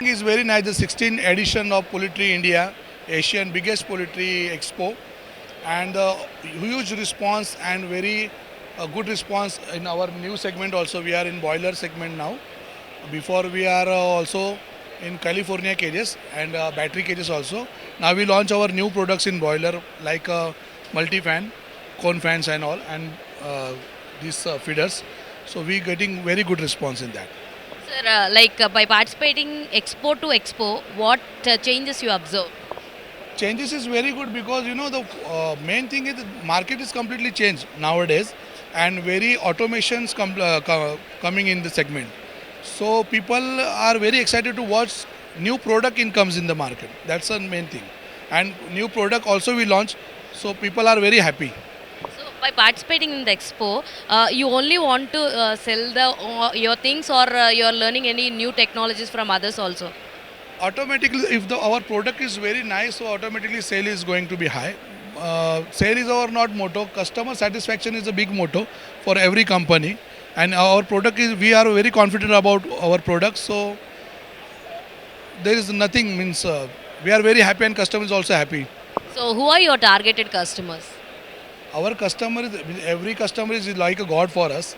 It's very nice. The 16th edition of Poultry India, Asian biggest poultry expo, and huge response and very good response in our new segment. Also, we are in boiler segment now. Before we are also in California cages and battery cages also. Now we launch our new products in boiler like multi fan, cone fans and all, and these feeders. So we getting very good response in that. Sir, by participating Expo to Expo, what changes you observe? Changes is very good because the main thing is the market is completely changed nowadays, and very automations coming in the segment. So people are very excited to watch new product incomes in the market. That's the main thing, and new product also we launch. So people are very happy. So, by participating in the Expo, you only want to sell your things, or you are learning any new technologies from others also? Automatically, if our product is very nice, so automatically sale is going to be high. Sale is our not motto. Customer satisfaction is a big motto for every company, and our product is, we are very confident about our products. So there is nothing means we are very happy and customer is also happy. So, who are your targeted customers? Our customer is, every customer is like a god for us.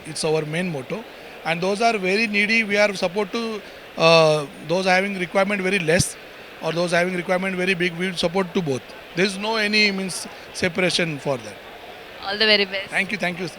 It's our main motto, and those are very needy. We are support to those having requirement very less, or those having requirement very big. We will support to both. There is no any means separation for that. All the very best. Thank you, thank you.